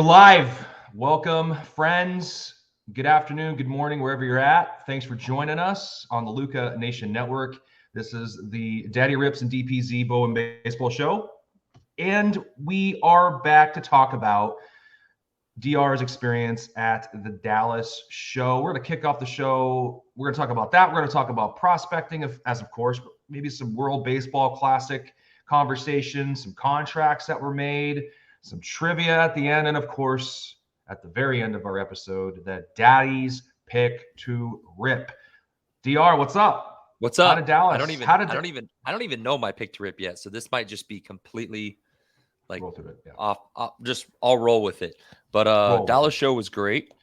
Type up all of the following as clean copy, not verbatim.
live. Welcome, friends. Good afternoon, good morning, wherever you're at. Thanks for joining us on the Luca Nation Network. This is the Daddy Rips and DPZ Bow and Baseball Show. And we are back to talk about DR's experience at the Dallas show. We're going to kick off the show. We're going to talk about that. We're going to talk about prospecting, of course, but maybe some World Baseball Classic conversation, some contracts that were made, some trivia at the end, and of course, at the very end of our episode, the Daddy's Pick to Rip. DR, what's up? What's up? How did Dallas? I don't even know my pick to rip yet, so this might just be completely like roll through it, yeah. off. I'll roll with it. But Dallas show was great.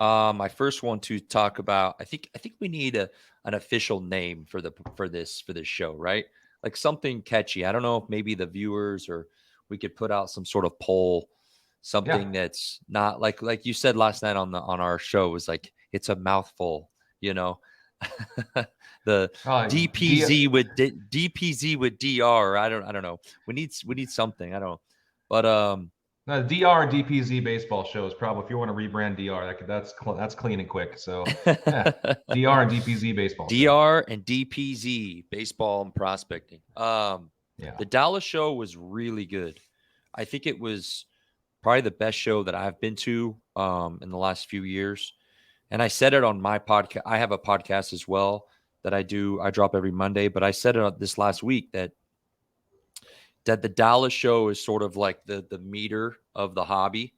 My first one to talk about. I think we need an official name for this show, right? Like something catchy. I don't know if maybe the viewers or we could put out some sort of poll, something that's not like you said last night on our show was like it's a mouthful, you know. The DPZ with DR. I don't know. We need something. I don't know. But the DR and DPZ baseball show is probably, if you want to rebrand DR, that's clean and quick. So yeah. DR and DPZ baseball. DR and DPZ baseball and prospecting. The Dallas show was really good. I think it was probably the best show that I've been to in the last few years. And I said it on my podcast. I have a podcast as well that I do. I drop every Monday, but I said it this last week that the Dallas show is sort of like the meter of the hobby.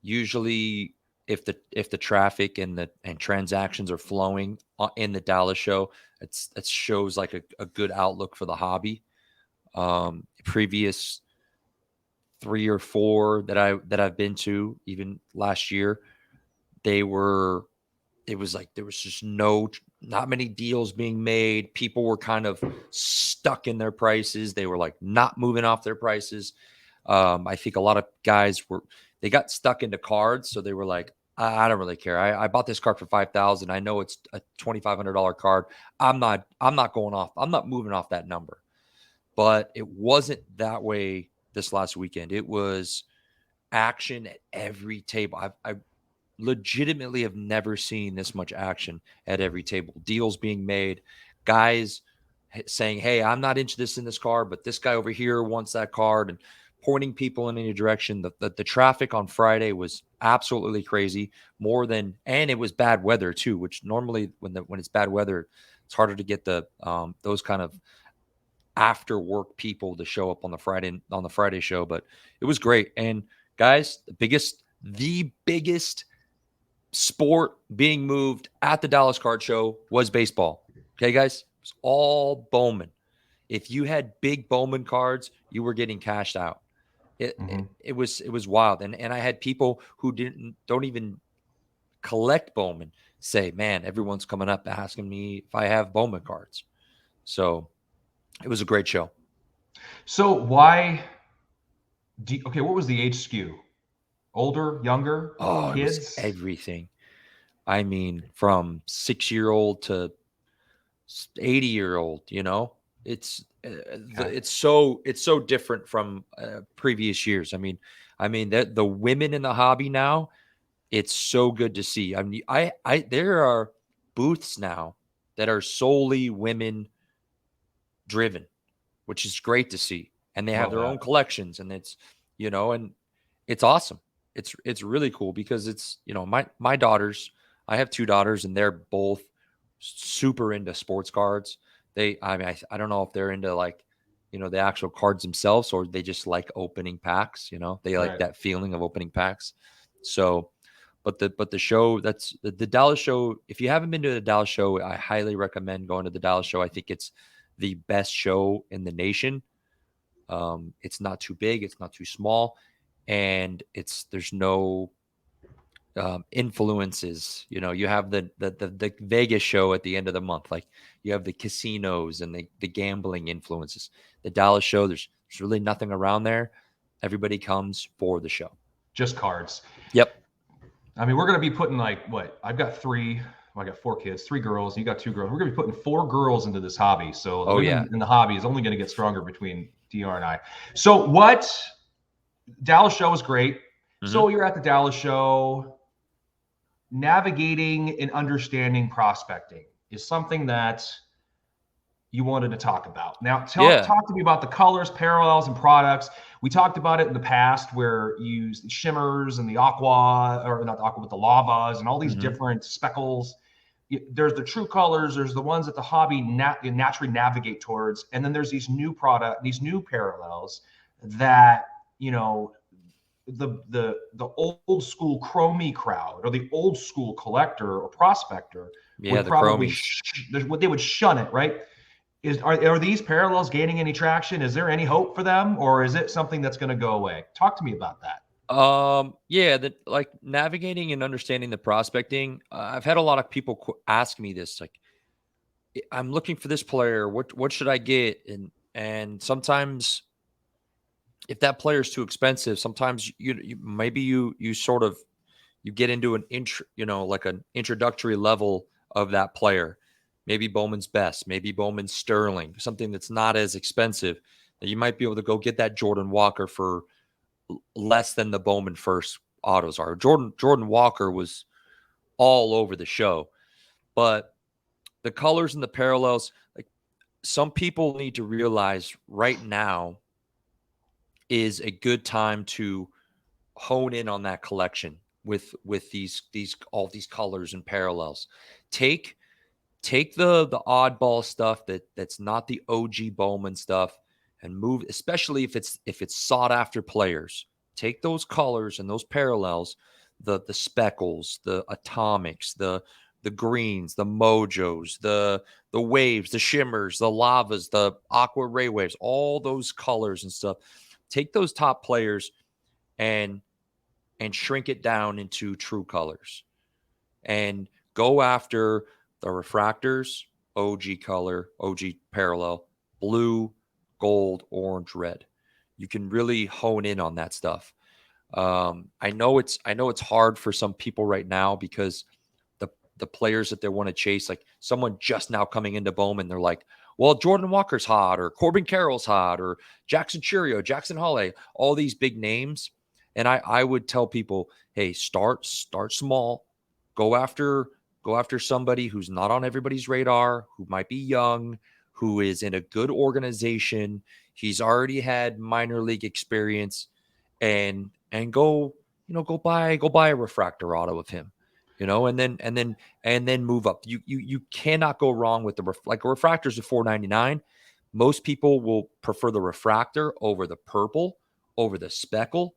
Usually if the traffic and transactions are flowing in the Dallas show, it shows like a good outlook for the hobby. Previous 3 or 4 that I've been to, even last year, it was like there was just not many deals being made. People were kind of stuck in their prices. They were like not moving off their prices. I think a lot of guys they got stuck into cards. So they were like, I don't really care. I bought this card for $5,000. I know it's a $2,500 card. I'm not going off. I'm not moving off that number. But it wasn't that way this last weekend. It was action at every table. I legitimately have never seen this much action at every table. Deals being made, guys saying, hey, I'm not interested in this card, but this guy over here wants that card, and pointing people in any direction. The traffic on Friday was absolutely crazy, and it was bad weather too, which normally when it's bad weather, it's harder to get those kind of after work people to show up on the Friday show. But it was great. And guys, the biggest sport being moved at the Dallas Card Show was baseball. Okay, guys, it's all Bowman. If you had big Bowman cards, you were getting cashed out. It was wild. And I had people who don't even collect Bowman say, man, everyone's coming up asking me if I have Bowman cards. So it was a great show. So what was the age skew? Older, younger, kids? It was everything. I mean, from 6-year-old to 80-year-old, you know, it's so different from previous years. I mean the women in the hobby now, it's so good to see. I mean, there are booths now that are solely women driven, which is great to see. And they have their own collections, and it's, you know, and it's awesome. It's really cool because it's, you know, my daughters, I have 2 daughters, and they're both super into sports cards. I don't know if they're into, like, you know, the actual cards themselves, or they just like opening packs, you know, they like that feeling of opening packs. So, but the show, that's the Dallas show. If you haven't been to the Dallas show, I highly recommend going to the Dallas show. I think it's the best show in the nation. It's not too big. It's not too small. And there's no influences. You know, you have the Vegas show at the end of the month. Like, you have the casinos and the gambling influences. The Dallas show, there's really nothing around there. Everybody comes for the show. Just cards. Yep. I mean, we're going to be putting I've got 3. I got 4 kids, 3 girls. You got 2 girls. We're going to be putting 4 girls into this hobby. So the women in the hobby is only going to get stronger between DR and I. So Dallas show was great. Hmm. So you're at the Dallas show. Navigating and understanding prospecting is something that you wanted to talk about. Now, Yeah. talk to me about the colors, parallels, and products. We talked about it in the past where you use the shimmers and the aqua, or not the aqua, but the lavas and all these Hmm. different speckles. There's the true colors. There's the ones that the hobby naturally navigate towards, and then there's these new parallels that you know the old school chromie crowd or the old school collector or prospector Yeah, would the probably chromies. they would shun it, right? Are these parallels gaining any traction? Is there any hope for them, or is it something that's going to go away? Talk to me about that. Yeah, that like navigating and understanding the prospecting. I've had a lot of people ask me this, like, I'm looking for this player. What should I get? And sometimes if that player is too expensive, sometimes you maybe you sort of you get into an like an introductory level of that player. Maybe Bowman's best, maybe Bowman's Sterling, something that's not as expensive. That you might be able to go get that Jordan Walker for less than the Bowman first autos are. Jordan Walker was all over the show, but the colors and the parallels, like some people need to realize right now is a good time to hone in on that collection with these all these colors and parallels. Take take the oddball stuff that's not the OG Bowman stuff and move, especially if it's sought after players. Take those colors and those parallels, the speckles, the atomics, the greens, the mojos, the waves, the shimmers, the lavas, the aqua ray waves, all those colors and stuff. Take those top players and shrink it down into true colors and go after the refractors, OG color, OG parallel, blue, gold, orange, red. You can really hone in on that stuff. I know it's hard for some people right now because the the players that they want to chase, like someone just now coming into Bowman, they're like, well, Jordan Walker's hot, or Corbin Carroll's hot, or Jackson Churio, Jackson Hawley, all these big names. And I would tell people, hey, start small, go after somebody who's not on everybody's radar, who might be young, who is in a good organization. He's already had minor league experience, and go go buy a refractor auto of him, and then move up. You cannot go wrong with like a refractor's at $4.99. Most people will prefer the refractor over the purple, over the speckle,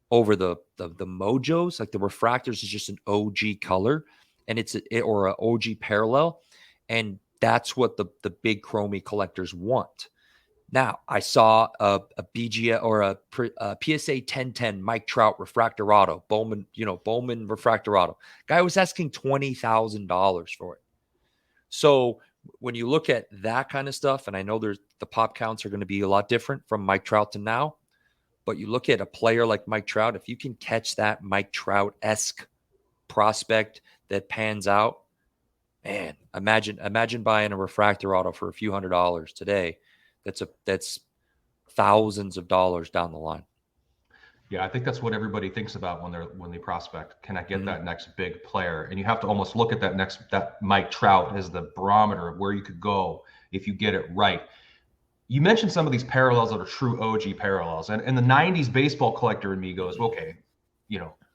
over the mojos. Like the refractors is just an OG color, and or an OG parallel, and that's what the big chromie collectors want. Now, I saw a BGA or a PSA 1010 Mike Trout refractor auto, Bowman refractor auto. Guy was asking $20,000 for it. So when you look at that kind of stuff, and I know the pop counts are going to be a lot different from Mike Trout to now, but you look at a player like Mike Trout, if you can catch that Mike Trout-esque prospect that pans out, man, imagine buying a refractor auto for a few $100s today. That's thousands of dollars down the line. Yeah, I think that's what everybody thinks about when they prospect. Can I get Mhm. that next big player? And you have to almost look at that Mike Trout as the barometer of where you could go if you get it right. You mentioned some of these parallels that are true OG parallels, and the '90s baseball collector in me goes, well, okay,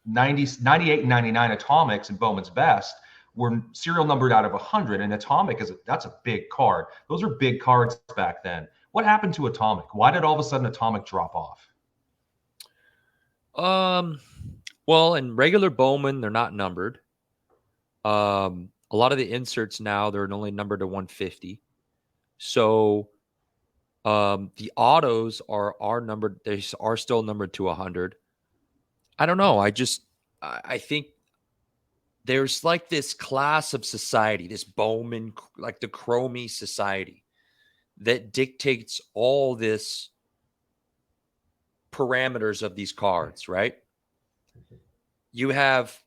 90s, 98, and 99 atomics and Bowman's best were serial numbered out of 100, and atomic that's a big card. Those are big cards back then. What happened to atomic? Why did all of a sudden atomic drop off? Um, well, in regular Bowman, they're not numbered. A lot of the inserts now they're only numbered to 150. So, the autos are numbered. They are still numbered to 100. I don't know. I think there's like this class of society, this Bowman, like the Chromie society, that dictates all this parameters of these cards, right? You have,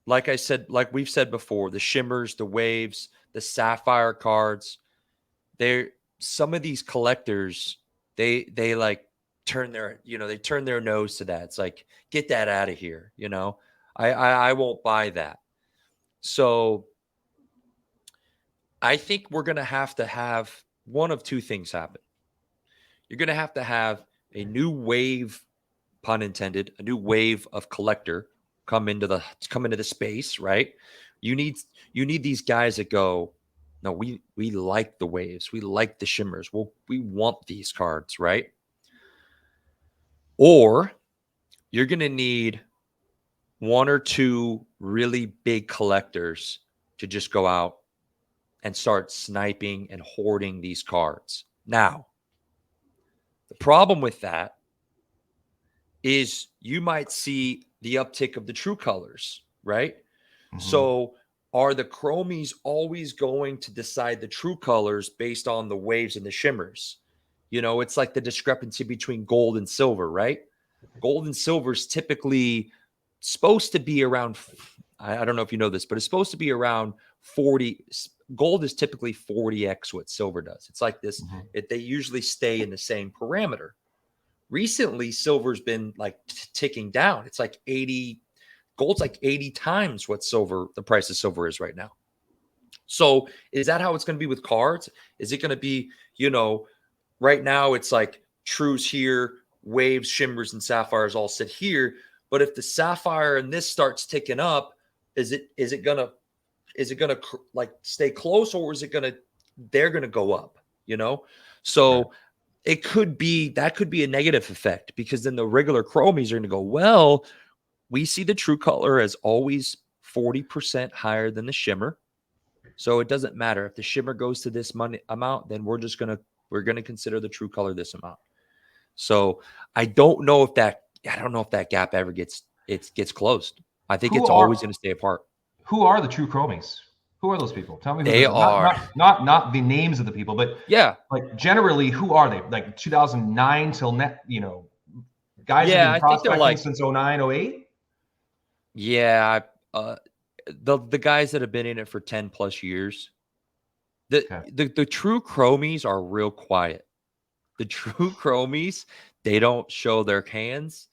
like I said, like we've said before, the shimmers, the waves, the sapphire cards. They're some of these collectors, they like they turn their nose to that. It's like, get that out of here. I won't buy that. So I think we're going to have one of two things happen. You're going to have a new wave, pun intended, a new wave of collector come into the space, right? You need these guys that go, no, we like the waves, we like the shimmers, we want these cards, right? Or you're going to need one or two really big collectors to just go out and start sniping and hoarding these cards. Now, the problem with that is you might see the uptick of the true colors, right? Mm-hmm. So are the chromies always going to decide the true colors based on the waves and the shimmers? It's like the discrepancy between gold and silver, right? Gold and silver is typically supposed to be around, I don't know if you know this, but it's supposed to be around 40. Gold is typically 40x what silver does. It's like this. Mm-hmm. They usually stay in the same parameter. Recently, silver's been like ticking down. It's like 80. Gold's like 80 times what the price of silver is right now. So is that how it's going to be with cards? Is it going to be, right now it's like trues here, waves, shimmers, and sapphires all sit here. But if the sapphire and this starts ticking up, is it gonna like stay close, or is they're gonna go up? So right. That could be a negative effect, because then the regular chromies are going to go, well, we see the true color as always 40% higher than the shimmer. So it doesn't matter if the shimmer goes to this money amount, then we're going to consider the true color this amount. So I don't know if that gap ever gets closed. I think it's always going to stay apart. Who are the true chromies? Who are those people? Tell me who they are. Not the names of the people, but yeah, like generally, who are they? Like 2009 till guys have been prospecting since 09, 08? Yeah, the guys that have been in it for 10 plus years. The true chromies are real quiet. The true chromies, they don't show their hands.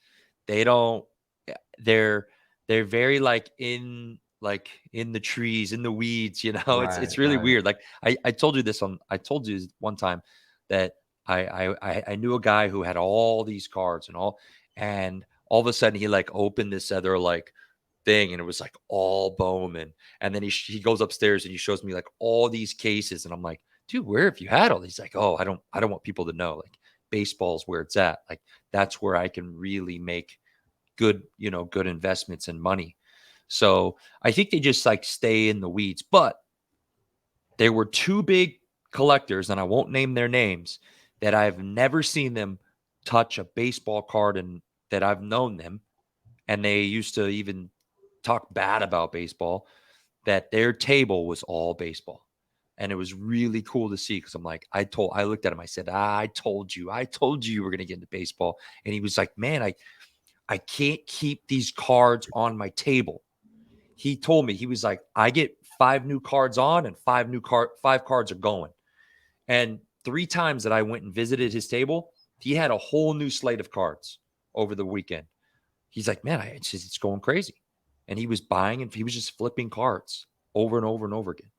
They're very like in the trees, in the weeds, Right, it's really weird. Like I told you one time that I knew a guy who had all these cards and all of a sudden he like opened this other like thing, and it was like all Bowman, and then he goes upstairs and he shows me like all these cases, and I'm like, dude, where have you had all these? Like, oh, I don't want people to know. Like, baseball's where it's at. Like, that's where I can really make good investments and money. So I think they just like stay in the weeds. But there were two big collectors, and I won't name their names, that I've never seen them touch a baseball card, and that I've known them, and they used to even talk bad about baseball, that their table was all baseball. And it was really cool to see, because I'm like, I looked at him, I said, I told you you were going to get into baseball. And he was like, man, I can't keep these cards on my table. He told me, he was like, I get 5 new cards on and 5 cards are going. And 3 times that I went and visited his table, he had a whole new slate of cards over the weekend. He's like, man, it's going crazy. And he was buying, and he was just flipping cards over and over and over again.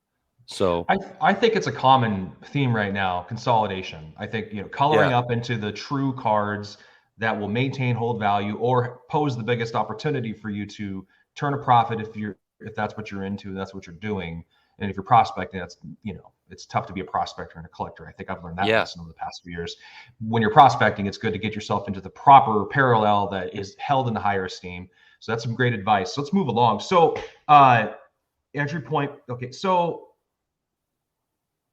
So I think it's a common theme right now, consolidation. I think, coloring up into the true cards that will maintain hold value or pose the biggest opportunity for you to turn a profit if that's what you're into, that's what you're doing. And if you're prospecting, that's, it's tough to be a prospector and a collector. I think I've learned that lesson over the past few years. When you're prospecting, it's good to get yourself into the proper parallel that is held in the higher esteem. So that's some great advice. So let's move along. So entry point. Okay. So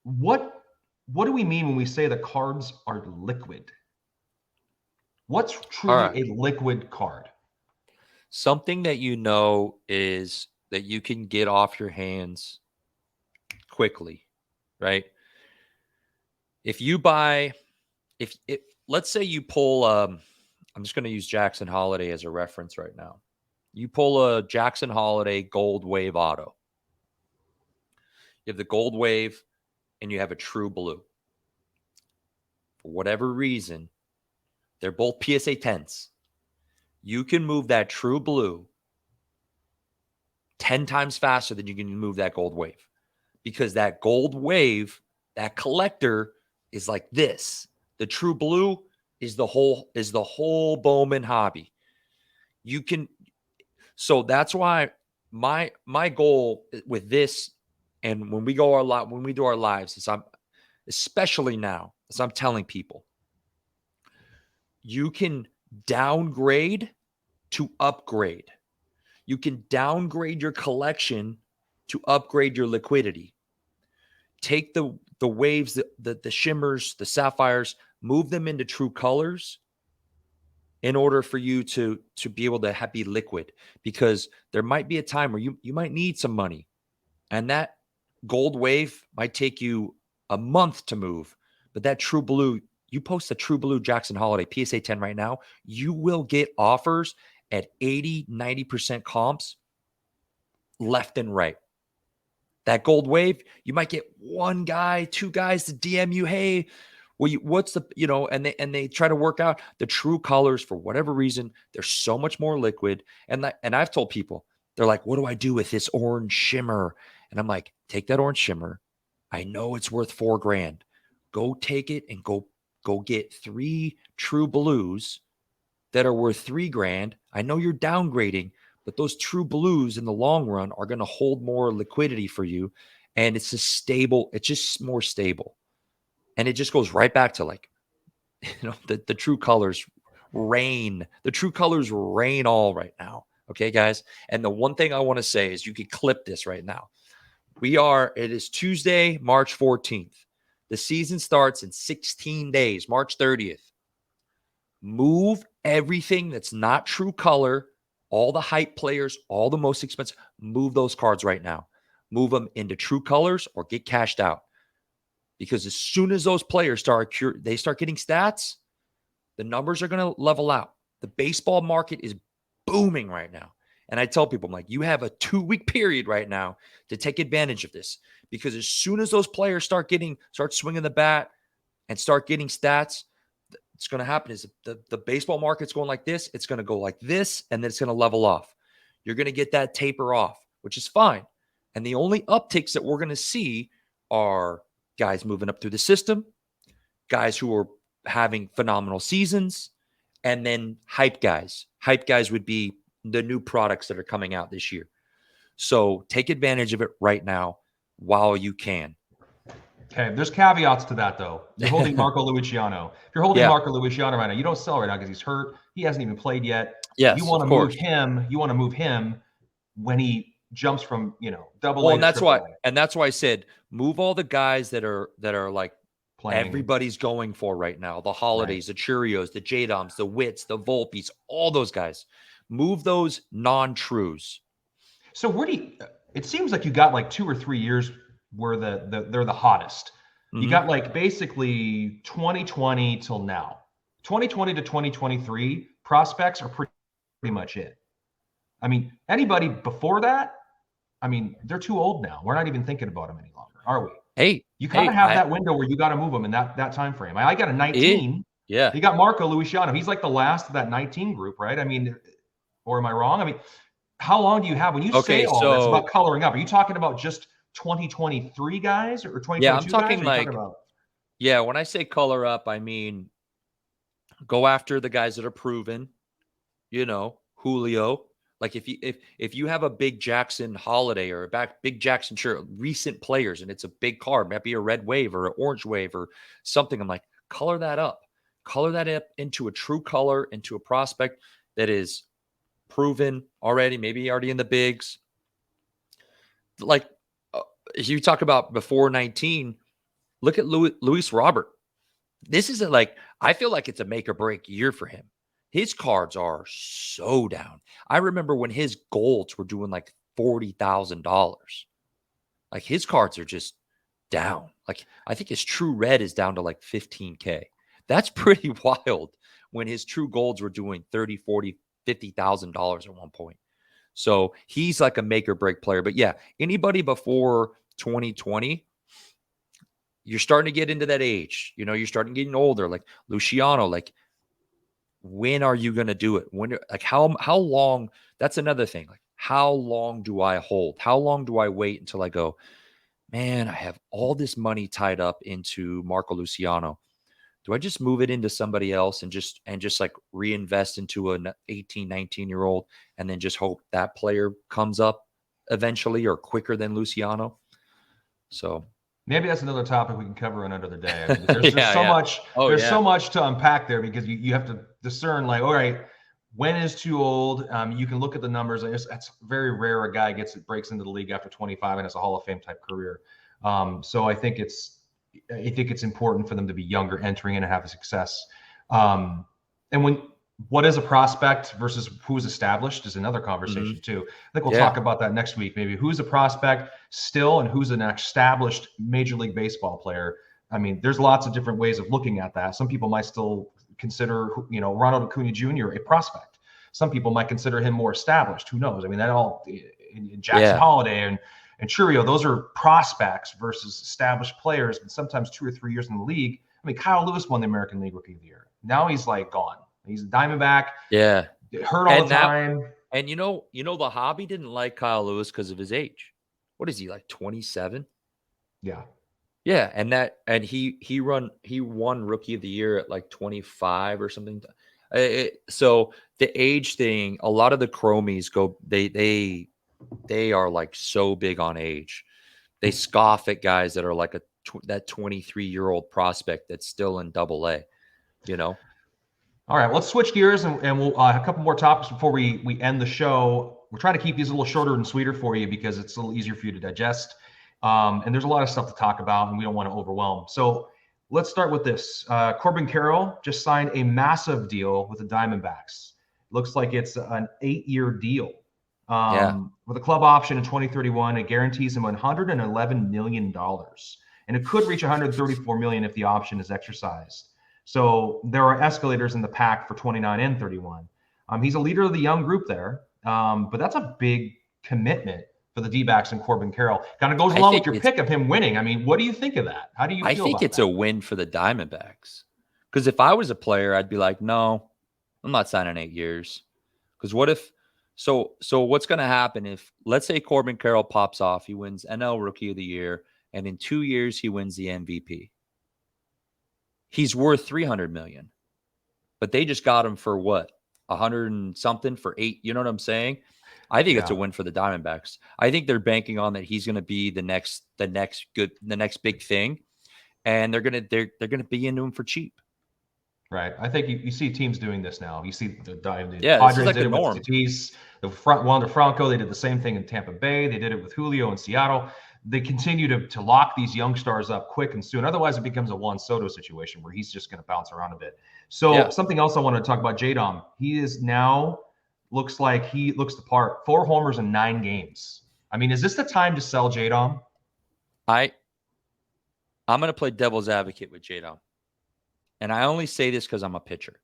what do we mean when we say the cards are liquid? What's truly a liquid card? Something that is that you can get off your hands quickly, right? If let's say you pull, I'm just going to use Jackson Holiday as a reference right now. You pull a Jackson Holiday Gold Wave Auto. You have the Gold Wave and you have a True Blue. For whatever reason, They're both PSA 10s. You can move that true blue 10 times faster than you can move that gold wave, because that gold wave, that collector is like this. The true blue is the whole Bowman hobby. You can, so that's why my goal with this, and when we do our lives, is especially now, as I'm telling people, you can downgrade to upgrade. You can downgrade your collection to upgrade your liquidity. Take the waves, the shimmers, the sapphires, move them into true colors in order for you to be able to be liquid, because there might be a time where you might need some money, and that gold wave might take you a month to move. But that true blue, you post a true blue Jackson Holiday PSA 10 right now, you will get offers at 80-90% comps left and right. That gold wave, you might get one guy, two guys to DM you, hey, well, what's the, and they try to work out the true colors. For whatever reason, they're so much more liquid. And I've told people, they're like, what do I do with this orange shimmer? And I'm like, take that orange shimmer. I know it's worth $4,000. Go take it and go get 3 true blues that are worth $3,000. I know you're downgrading, but those true blues in the long run are going to hold more liquidity for you. And it's just more stable. And it just goes right back to, like, the true colors reign. The true colors reign all right now. Okay, guys. And the one thing I want to say is, you could clip this right now. It is Tuesday, March 14th. The season starts in 16 days, March 30th. Move everything that's not true color, all the hype players, all the most expensive, move those cards right now. Move them into true colors or get cashed out. Because as soon as those players start getting stats, the numbers are going to level out. The baseball market is booming right now. And I tell people, I'm like, you have a 2-week period right now to take advantage of this. Because as soon as those players start swinging the bat and start getting stats, what's going to happen is the baseball market's going like this. It's going to go like this, and then it's going to level off. You're going to get that taper off, which is fine. And the only upticks that we're going to see are guys moving up through the system, guys who are having phenomenal seasons, and then hype guys. Hype guys would be the new products that are coming out this year. So take advantage of it right now while you can. Okay, there's caveats to that, though. You're holding Marco Luciano. If you're holding Marco Luciano right now, you don't sell right now because he's hurt. He hasn't even played yet. Yes, you want to move him. You want to move him when he jumps from double A. And that's why. And that's why I said, move all the guys that are like playing. Everybody's going for right now. The Holidays, right. The Cheerios, the J-Doms, the Wits, the Volpes, all those guys. Move those non-trues. So it seems like you got like 2 or 3 years where they're the hottest. Mm-hmm. You got like basically 2020 till now. 2020 to 2023 prospects are pretty much it. I mean, anybody before that, I mean, they're too old now. We're not even thinking about them any longer, are we? Hey, you kind of have that window where you got to move them in that time frame. I got a 19. Yeah. You got Marco Luciano. He's like the last of that 19 group, right? I mean, or am I wrong? I mean, how long do you have when you say all this about coloring up? Are you talking about just 2023 guys or 2022 Yeah, I'm talking guys? When I say color up, I mean go after the guys that are proven. Julio. Like if you have a big Jackson Holiday or a big Jackson shirt, recent players, and it's a big card, might be a red wave or an orange wave or something, I'm like, color that up. Color that up into a true color, into a prospect that is proven already, maybe already in the bigs. Like you talk about before 19, look at Luis Robert. This isn't I feel like it's a make or break year for him. His cards are so down. I remember when his golds were doing like $40,000. Like his cards are just down. Like I think his true red is down to like $15K. That's pretty wild when his true golds were doing $30, $40, $50,000 at one point. So he's like a make or break player. But yeah, anybody before 2020, you're starting to get into that age. You're starting getting older, like Luciano. Like when are you going to do it? When, like, how long? That's another thing. Like, how long do I hold? How long do I wait until I go, man, I have all this money tied up into Marco Luciano. Do I just move it into somebody else and just like reinvest into an 18, 19-year-old and then just hope that player comes up eventually or quicker than Luciano? So maybe that's another topic we can cover another day. I mean, there's yeah, so yeah. much. Oh, There's yeah. so much to unpack there because you have to discern, like, all right, when is too old? You can look at the numbers. It's very rare a guy breaks into the league after 25 and has a Hall of Fame type career. So I think it's important for them to be younger, entering in and have a success. And what is a prospect versus who's established is another conversation too. I think we'll talk about that next week. Maybe who's a prospect still and who's an established Major League Baseball player. I mean, there's lots of different ways of looking at that. Some people might still consider, Ronald Acuna Jr. a prospect. Some people might consider him more established. Who knows? I mean, that all in Jackson Holiday and Churio, those are prospects versus established players, and sometimes 2 or 3 years in the league. I mean, Kyle Lewis won the American League Rookie of the Year. Now he's like gone. He's a Diamondback. Yeah. Hurt all the time. And the hobby didn't like Kyle Lewis because of his age. What is he, like 27? Yeah. Yeah, and he won Rookie of the Year at like 25 or something. So the age thing, a lot of the chromies they are like so big on age. They scoff at guys that are like that 23-year-old prospect that's still in AA. All right, let's switch gears and we'll a couple more topics before we end the show. We're trying to keep these a little shorter and sweeter for you because it's a little easier for you to digest. And there's a lot of stuff to talk about, and we don't want to overwhelm. So let's start with this. Corbin Carroll just signed a massive deal with the Diamondbacks. Looks like it's an 8-year deal with a club option in 2031. It guarantees him $111 million, and it could reach $134 million if the option is exercised. So there are escalators in the pack for 29 and 31. He's a leader of the young group there, but that's a big commitment for the D-backs and Corbin Carroll. Kind of goes along with your pick of him winning. I mean, what do you think of that? How do you feel about that? I think it's a win for the Diamondbacks. Because if I was a player, I'd be like, no, I'm not signing 8 years. Because what if – so what's going to happen if, let's say Corbin Carroll pops off, he wins NL Rookie of the Year, and in 2 years he wins the MVP. He's worth $300 million. But they just got him for what? 100 and something for 8. You know what I'm saying? I think it's a win for the Diamondbacks. I think they're banking on that he's going to be the next big thing, and they're going to be into him for cheap. Right. I think you see teams doing this now. You see the Padres like did it with Tatis, Wander Franco. They did the same thing in Tampa Bay. They did it with Julio in Seattle. They continue to lock these young stars up quick and soon. Otherwise, it becomes a Juan Soto situation where he's just going to bounce around a bit. So something else I want to talk about, J-Dom. He is now looks like he looks the part. 4 homers in 9 games. I mean, is this the time to sell J-Dom? I'm going to play devil's advocate with J-Dom. And I only say this because I'm a pitcher.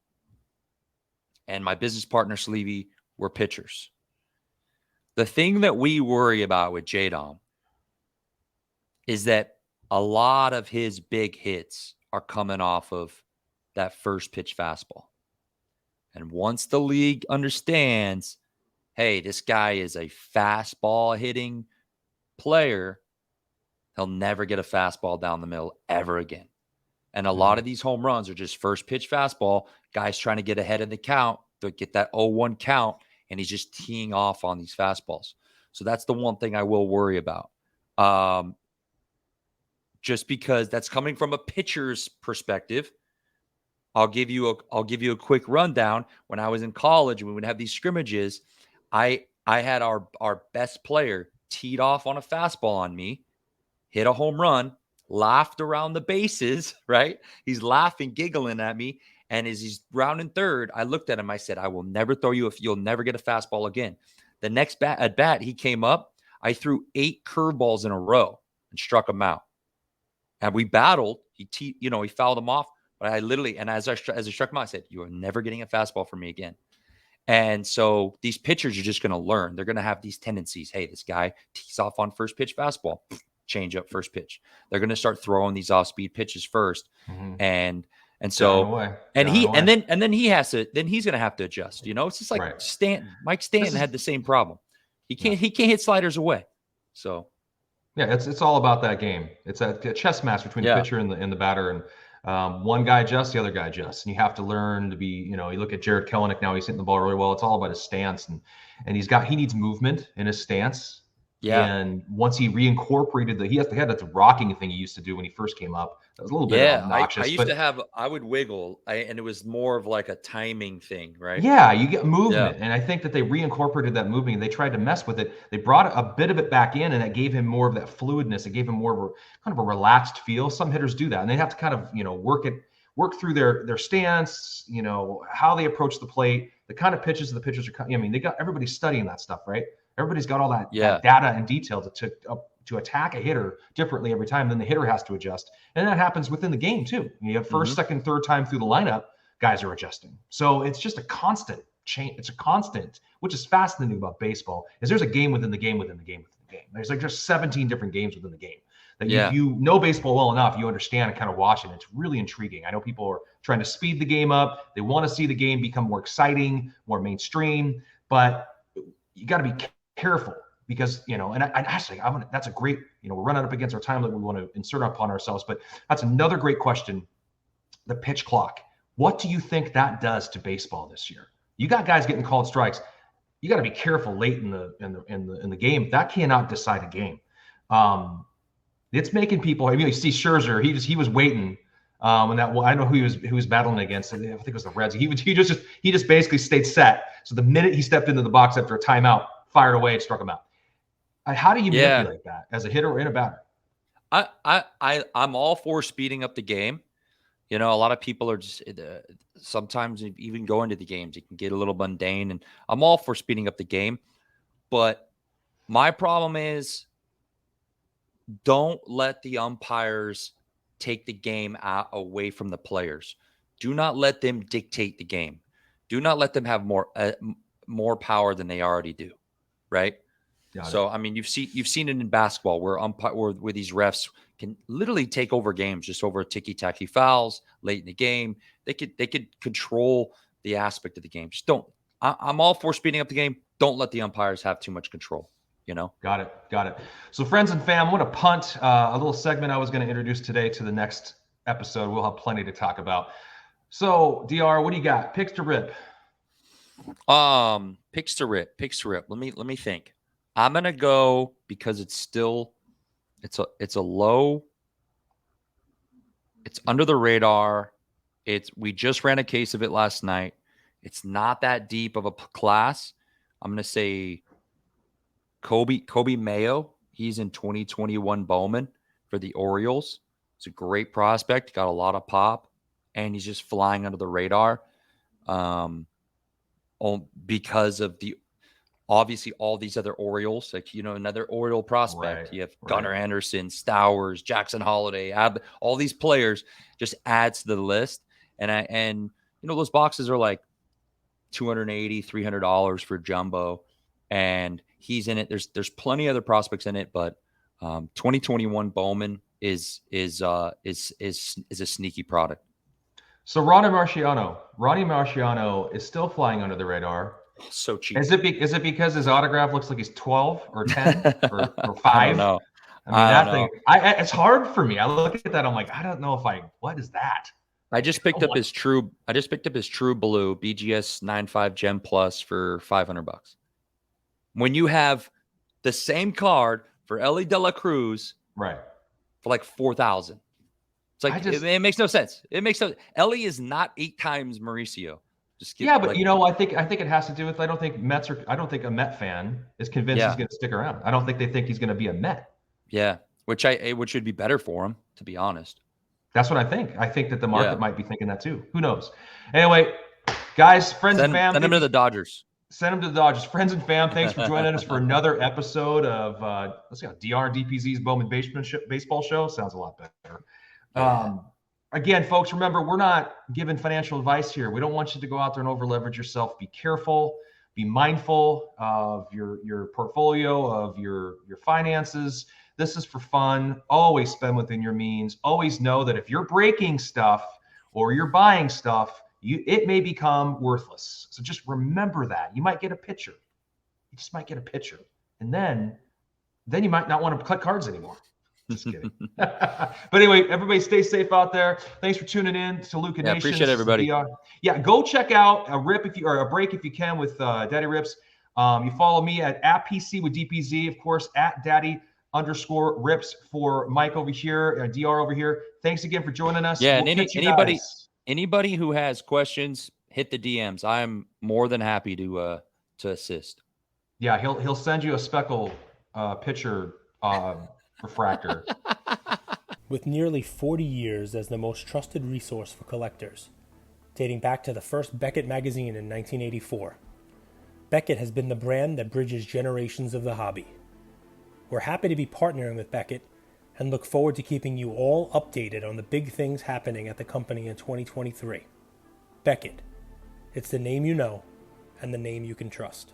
And my business partner, Sleevey, we're pitchers. The thing that we worry about with J-Dom is that a lot of his big hits are coming off of that first pitch fastball. And once the league understands, hey, this guy is a fastball hitting player, he'll never get a fastball down the middle ever again. And a lot of these home runs are just first pitch fastball, guys trying to get ahead of the count, to get that 0-1 count, and he's just teeing off on these fastballs. So that's the one thing I will worry about. Just because that's coming from a pitcher's perspective. I'll give you a quick rundown. When I was in college and we would have these scrimmages, I had our best player teed off on a fastball on me, hit a home run, laughed around the bases, right? He's laughing, giggling at me. And as he's rounding third, I looked at him. I said, I will never throw you if you'll never get a fastball again. The next at bat, he came up. I threw 8 curveballs in a row and struck him out. And we battled. He fouled him off. But I literally, and as I struck him out, I said, you are never getting a fastball from me again. And so these pitchers are just going to learn. They're going to have these tendencies. Hey, this guy tees off on first pitch fastball, change up first pitch. They're going to start throwing these off-speed pitches first. And And Darn so, away. and Darn he, away. and then he's going to have to adjust, you know, it's just like Right. Mike Stanton had the same problem. He can't hit sliders away. So yeah, it's all about that game. It's a chess match between the pitcher and the batter, and one guy adjusts, the other guy adjusts, and you have to learn to be. You know, you look at Jared Kelenic now; he's hitting the ball really well. It's all about his stance, and he needs movement in his stance. Yeah. And once he reincorporated he had that rocking thing he used to do when he first came up. That was a little bit obnoxious. I used to have, I would wiggle, and it was more of like a timing thing, right? Yeah, you get movement. And I think that they reincorporated that movement and they tried to mess with it. They brought a bit of it back in and that gave him more of that fluidness. It gave him more of a kind of a relaxed feel. Some hitters do that and they have to kind of, work through their stance, how they approach the plate, the kind of pitches the pitchers are, everybody's studying that stuff, right? Everybody's got all that data and detail to attack a hitter differently every time. Then the hitter has to adjust. And that happens within the game too. You have first, second, third time through the lineup, guys are adjusting. So it's just a constant change. It's a constant, which is fascinating about baseball, is there's a game within the game within the game within the game. There's 17 different games within the game. That if you know baseball well enough, you understand and kind of watch it. It's really intriguing. I know people are trying to speed the game up. They want to see the game become more exciting, more mainstream, but you got to be careful because, and actually, that's a great, we're running up against our time that we want to insert upon ourselves, but that's another great question. The pitch clock. What do you think that does to baseball this year? You got guys getting called strikes. You got to be careful late in the game. That cannot decide a game. It's making people. You see Scherzer. He was waiting. And that I know who he was battling against. I think it was the Reds. He just basically stayed set. So the minute he stepped into the box after a timeout, fired away and struck him out. How do you manipulate that as a hitter or in a batter? I'm all for speeding up the game. A lot of people are just sometimes even going to the games, it can get a little mundane, and I'm all for speeding up the game. But my problem is don't let the umpires take the game away from the players. Do not let them dictate the game. Do not let them have more power than they already do, right? So, I mean, you've seen it in basketball where these refs can literally take over games just over ticky-tacky fouls late in the game. They could control the aspect of the game. Just don't. I'm all for speeding up the game. Don't let the umpires have too much control. Got it. So, friends and fam, I'm going to punt a little segment I was going to introduce today to the next episode. We'll have plenty to talk about. So, DR, what do you got? Picks to rip. Picks to rip. Let me think. I'm going to go because it's a low. It's under the radar. We just ran a case of it last night. It's not that deep of a class. I'm going to say Kobe Mayo. He's in 2021 Bowman for the Orioles. It's a great prospect. Got a lot of pop, and he's just flying under the radar. Because of obviously all these other Orioles, like, another Oriole prospect. Right, you have Gunnar Anderson, Stowers, Jackson Holiday, all these players just adds to the list. And those boxes are like $280, $300 for jumbo, and he's in it. There's plenty of other prospects in it, but 2021 Bowman is a sneaky product. So Ronnie Marciano is still flying under the radar. So cheap. Is it because his autograph looks like he's 12 or 10 or 5? I don't know. It's hard for me. I look at that. I'm like, I don't know what is that? I just picked up his true blue BGS 95 Gem Plus for $500. When you have the same card for Ellie De La Cruz, right, for like $4,000. It's like it makes no sense. Ellie is not 8 times Mauricio. But I think it has to do with I don't think a Met fan is convinced he's going to stick around. I don't think they think he's going to be a Met. Yeah, which would be better for him, to be honest. That's what I think. I think that the market might be thinking that too. Who knows? Anyway, guys, friends and fam, send him to the Dodgers. Send him to the Dodgers. Friends and fam, thanks for joining us for another episode of DR and DPZ's Bowman Baseball Show. Sounds a lot better. Again, folks, remember, we're not giving financial advice here. We don't want you to go out there and over-leverage yourself. Be careful. Be mindful of your portfolio, of your finances. This is for fun. Always spend within your means. Always know that if you're breaking stuff or you're buying stuff, it may become worthless. So just remember that. You might get a picture. You just might get a picture. And then you might not want to cut cards anymore. Just kidding. But anyway, everybody stay safe out there. Thanks for tuning in to Luca Nation. Appreciate everybody. Yeah, go check out a break if you can with Daddy Rips. You follow me at PC with DPZ, of course, at Daddy_Rips for Mike over here, DR over here. Thanks again for joining us. Yeah, and anybody who has questions, hit the DMs. I'm more than happy to assist. Yeah, he'll send you a speckle picture refractor. With nearly 40 years as the most trusted resource for collectors, dating back to the first Beckett magazine in 1984, Beckett has been the brand that bridges generations of the hobby. We're happy to be partnering with Beckett and look forward to keeping you all updated on the big things happening at the company in 2023. Beckett, it's the name you know and the name you can trust.